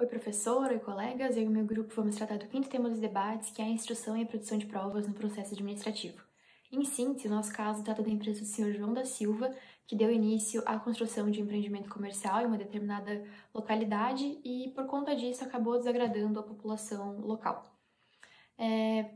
Oi, professor, oi, colegas. Eu e o meu grupo vamos tratar do quinto tema dos debates, que é a instrução e a produção de provas no processo administrativo. Em síntese, o nosso caso trata da empresa do Sr. João da Silva, que deu início à construção de um empreendimento comercial em uma determinada localidade e, por conta disso, acabou desagradando a população local.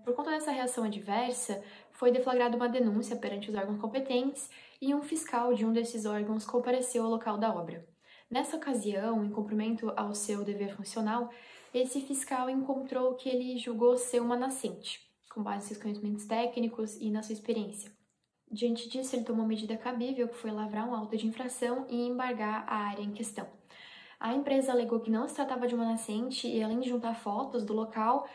Por conta dessa reação adversa, foi deflagrada uma denúncia perante os órgãos competentes e um fiscal de um desses órgãos compareceu ao local da obra. Nessa ocasião, em cumprimento ao seu dever funcional, esse fiscal encontrou que ele julgou ser uma nascente, com base em seus conhecimentos técnicos e na sua experiência. Diante disso, ele tomou medida cabível, que foi lavrar um auto de infração e embargar a área em questão. A empresa alegou que não se tratava de uma nascente e, além de juntar fotos do local,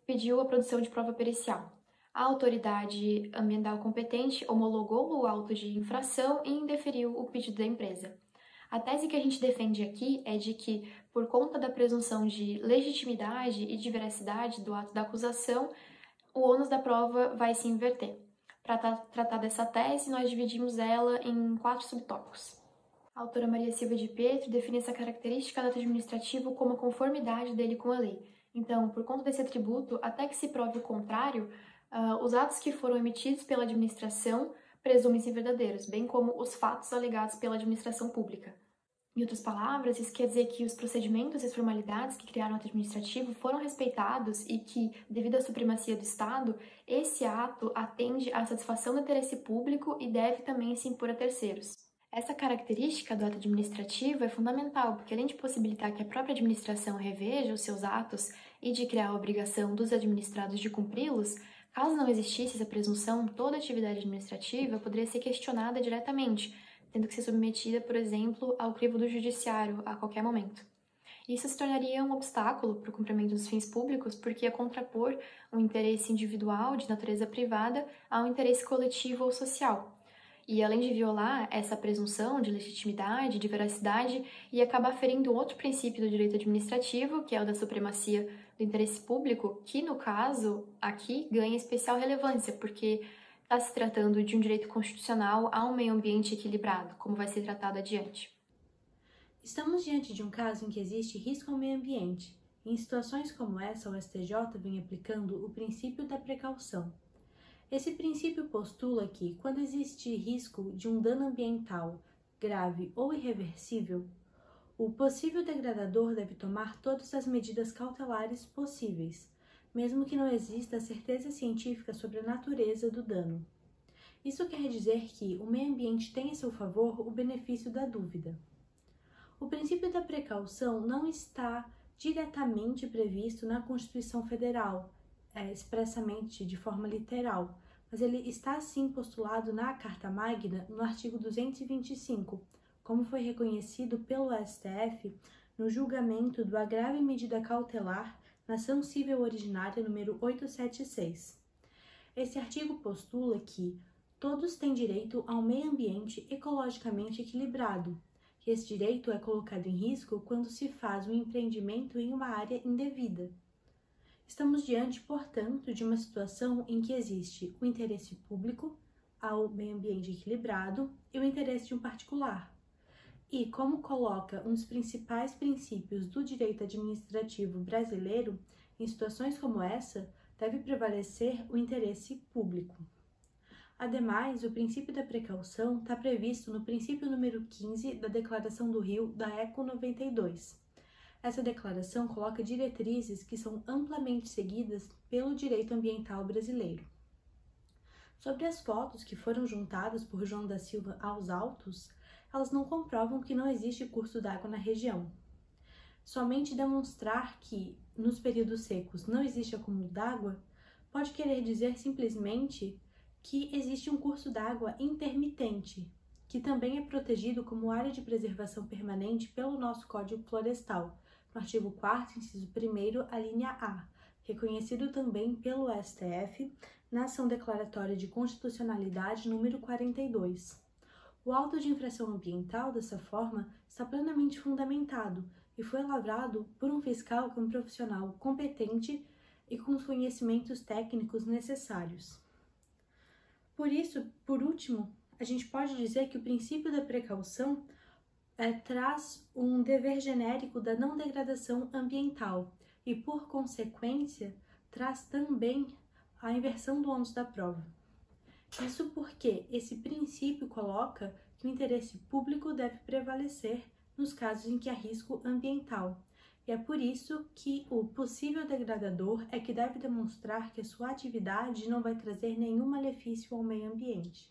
pediu a produção de prova pericial. A autoridade ambiental competente homologou o auto de infração e indeferiu o pedido da empresa. A tese que a gente defende aqui é de que, por conta da presunção de legitimidade e de veracidade do ato da acusação, o ônus da prova vai se inverter. Para tratar dessa tese, nós dividimos ela em 4 subtópicos. A autora Maria Silva de Pietro define essa característica do ato administrativo como a conformidade dele com a lei. Então, por conta desse atributo, até que se prove o contrário, os atos que foram emitidos pela administração presumem-se verdadeiros, bem como os fatos alegados pela administração pública. Em outras palavras, isso quer dizer que os procedimentos e as formalidades que criaram o ato administrativo foram respeitados e que, devido à supremacia do Estado, esse ato atende à satisfação do interesse público e deve também se impor a terceiros. Essa característica do ato administrativo é fundamental, porque além de possibilitar que a própria administração reveja os seus atos e de criar a obrigação dos administrados de cumpri-los, caso não existisse essa presunção, toda atividade administrativa poderia ser questionada diretamente, tendo que ser submetida, por exemplo, ao crivo do judiciário a qualquer momento. Isso se tornaria um obstáculo para o cumprimento dos fins públicos, porque ia contrapor um interesse individual de natureza privada a um interesse coletivo ou social. E além de violar essa presunção de legitimidade, de veracidade, ia acabar ferindo outro princípio do direito administrativo, que é o da supremacia do interesse público, que no caso aqui ganha especial relevância, porque está se tratando de um direito constitucional a um meio ambiente equilibrado, como vai ser tratado adiante. Estamos diante de um caso em que existe risco ao meio ambiente. Em situações como essa, o STJ vem aplicando o princípio da precaução. Esse princípio postula que, quando existe risco de um dano ambiental grave ou irreversível, o possível degradador deve tomar todas as medidas cautelares possíveis, mesmo que não exista certeza científica sobre a natureza do dano. Isso quer dizer que o meio ambiente tem a seu favor o benefício da dúvida. O princípio da precaução não está diretamente previsto na Constituição Federal, expressamente de forma literal, mas ele está sim postulado na Carta Magna no artigo 225, como foi reconhecido pelo STF no julgamento do agravo em medida cautelar na ação civil originária número 876. Esse artigo postula que todos têm direito a um meio ambiente ecologicamente equilibrado, que esse direito é colocado em risco quando se faz um empreendimento em uma área indevida. Estamos diante, portanto, de uma situação em que existe o interesse público ao meio ambiente equilibrado e o interesse de um particular. E, como coloca um dos principais princípios do direito administrativo brasileiro, em situações como essa, deve prevalecer o interesse público. Ademais, o princípio da precaução está previsto no princípio número 15 da Declaração do Rio da ECO 92. Essa declaração coloca diretrizes que são amplamente seguidas pelo direito ambiental brasileiro. Sobre as fotos que foram juntadas por João da Silva aos autos, elas não comprovam que não existe curso d'água na região. Somente demonstrar que, nos períodos secos, não existe acúmulo d'água, pode querer dizer simplesmente que existe um curso d'água intermitente, que também é protegido como área de preservação permanente pelo nosso Código Florestal, no artigo 4º, inciso 1º, a linha A, reconhecido também pelo STF na ação declaratória de constitucionalidade número 42. O auto de infração ambiental, dessa forma, está plenamente fundamentado e foi lavrado por um fiscal que é um profissional competente e com os conhecimentos técnicos necessários. Por isso, por último, a gente pode dizer que o princípio da precaução traz um dever genérico da não degradação ambiental e, por consequência, traz também a inversão do ônus da prova. Isso porque esse princípio coloca que o interesse público deve prevalecer nos casos em que há risco ambiental. E é por isso que o possível degradador é que deve demonstrar que a sua atividade não vai trazer nenhum malefício ao meio ambiente.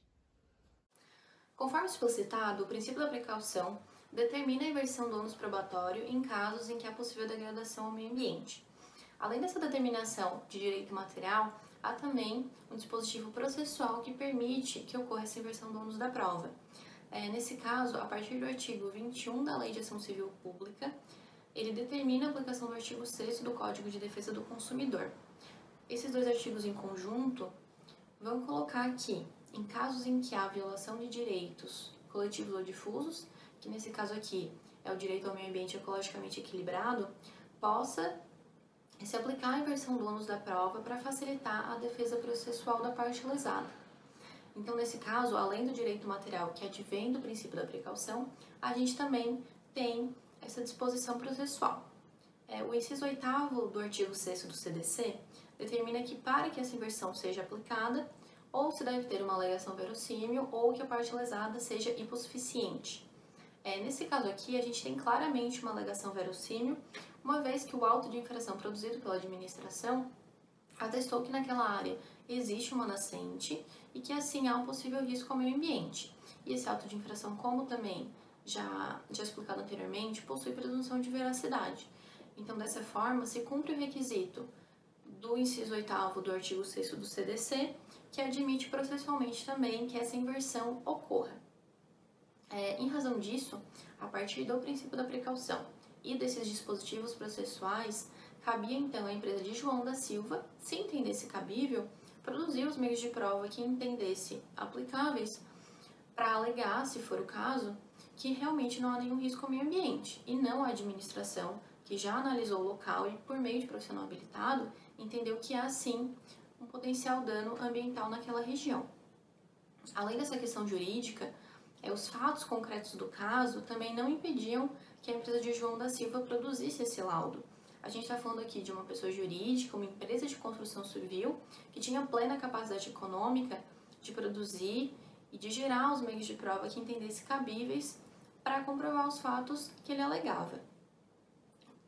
Conforme explicitado, o princípio da precaução determina a inversão do ônus probatório em casos em que há possível degradação ao meio ambiente. Além dessa determinação de direito material, há também um dispositivo processual que permite que ocorra essa inversão do ônus da prova. Nesse caso, a partir do artigo 21 da Lei de Ação Civil Pública, ele determina a aplicação do artigo 6º do Código de Defesa do Consumidor. Esses dois artigos em conjunto vão colocar que, em casos em que há violação de direitos coletivos ou difusos, que nesse caso aqui é o direito ao meio ambiente ecologicamente equilibrado, possa se aplicar a inversão do ônus da prova para facilitar a defesa processual da parte lesada. Então, nesse caso, além do direito material que advém do princípio da precaução, a gente também tem essa disposição processual. O inciso 8º do artigo 6º do CDC determina que, para que essa inversão seja aplicada, ou se deve ter uma alegação verossímil ou que a parte lesada seja hipossuficiente. Nesse caso aqui, a gente tem claramente uma alegação verossímil, uma vez que o auto de infração produzido pela administração atestou que naquela área existe uma nascente e que assim há um possível risco ao meio ambiente. E esse auto de infração, como também já explicado anteriormente, possui presunção de veracidade. Então, dessa forma, se cumpre o requisito do inciso 8º do artigo 6º do CDC, que admite processualmente também que essa inversão ocorra. Em razão disso, a partir do princípio da precaução e desses dispositivos processuais, cabia então à empresa de João da Silva, se entendesse cabível, produzir os meios de prova que entendesse aplicáveis para alegar, se for o caso, que realmente não há nenhum risco ao meio ambiente, e não a administração, que já analisou o local e, por meio de profissional habilitado, entendeu que há sim um potencial dano ambiental naquela região. Além dessa questão jurídica, os fatos concretos do caso também não impediam que a empresa de João da Silva produzisse esse laudo. A gente está falando aqui de uma pessoa jurídica, uma empresa de construção civil, que tinha plena capacidade econômica de produzir e de gerar os meios de prova que entendesse cabíveis para comprovar os fatos que ele alegava.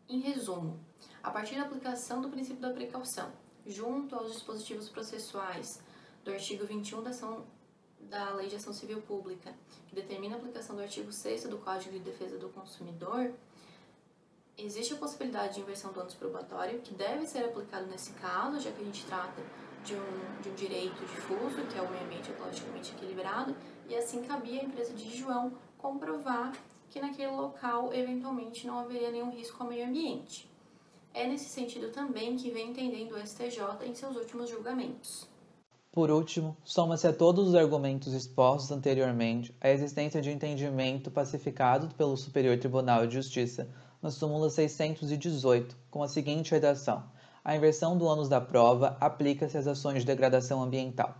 Em resumo, a partir da aplicação do princípio da precaução, junto aos dispositivos processuais do artigo 21 da Lei de Ação Civil Pública, que determina a aplicação do artigo 6º do Código de Defesa do Consumidor, existe a possibilidade de inversão do ônus probatório, que deve ser aplicado nesse caso, já que a gente trata de um direito difuso, que é o meio ambiente ecologicamente equilibrado, e assim cabia à empresa de João comprovar que naquele local, eventualmente, não haveria nenhum risco ao meio ambiente. É nesse sentido também que vem entendendo o STJ em seus últimos julgamentos. Por último, soma-se a todos os argumentos expostos anteriormente a existência de entendimento pacificado pelo Superior Tribunal de Justiça na súmula 618, com a seguinte redação: a inversão do ônus da prova aplica-se às ações de degradação ambiental.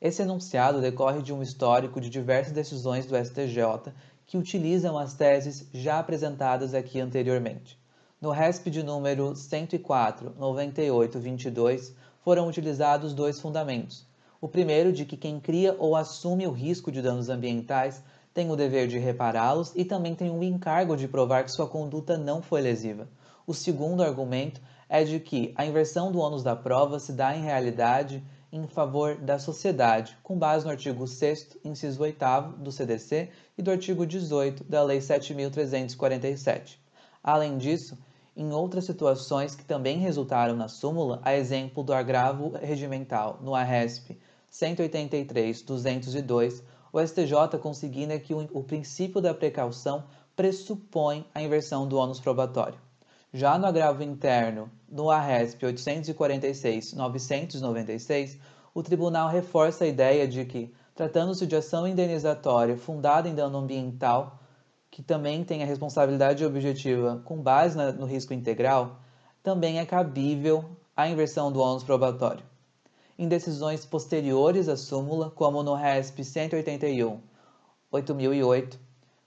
Esse enunciado decorre de um histórico de diversas decisões do STJ que utilizam as teses já apresentadas aqui anteriormente. No RESP de número 104/9822 foram utilizados dois fundamentos. O primeiro, de que quem cria ou assume o risco de danos ambientais tem o dever de repará-los e também tem o encargo de provar que sua conduta não foi lesiva. O segundo argumento é de que a inversão do ônus da prova se dá em realidade em favor da sociedade, com base no artigo 6º, inciso 8º do CDC e do artigo 18 da Lei 7.347. Além disso, em outras situações que também resultaram na súmula, a exemplo do agravo regimental no ARESP 183.202, o STJ consigna que o princípio da precaução pressupõe a inversão do ônus probatório. Já no agravo interno, no ARESP 846.996, o Tribunal reforça a ideia de que, tratando-se de ação indenizatória fundada em dano ambiental, que também tem a responsabilidade objetiva com base no risco integral, também é cabível a inversão do ônus probatório. Em decisões posteriores à súmula, como no RESP 181/8008,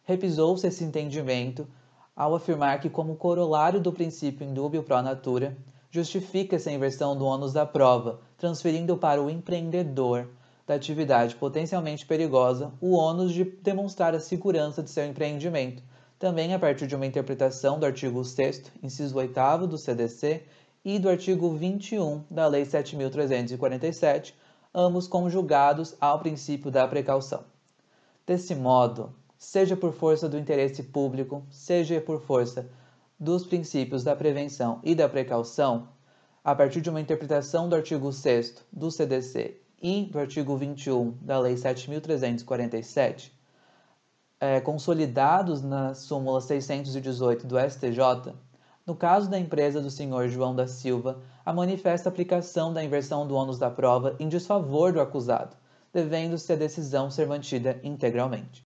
repisou-se esse entendimento ao afirmar que, como corolário do princípio indúbio pro natura, justifica-se a inversão do ônus da prova, transferindo para o empreendedor da atividade potencialmente perigosa o ônus de demonstrar a segurança de seu empreendimento, também a partir de uma interpretação do artigo 6º, inciso 8º do CDC e do artigo 21 da Lei 7.347, ambos conjugados ao princípio da precaução. Desse modo, seja por força do interesse público, seja por força dos princípios da prevenção e da precaução, a partir de uma interpretação do artigo 6º do CDC e do artigo 21 da Lei 7.347, consolidados na súmula 618 do STJ, no caso da empresa do Sr. João da Silva, a manifesta aplicação da inversão do ônus da prova em desfavor do acusado, devendo-se a decisão ser mantida integralmente.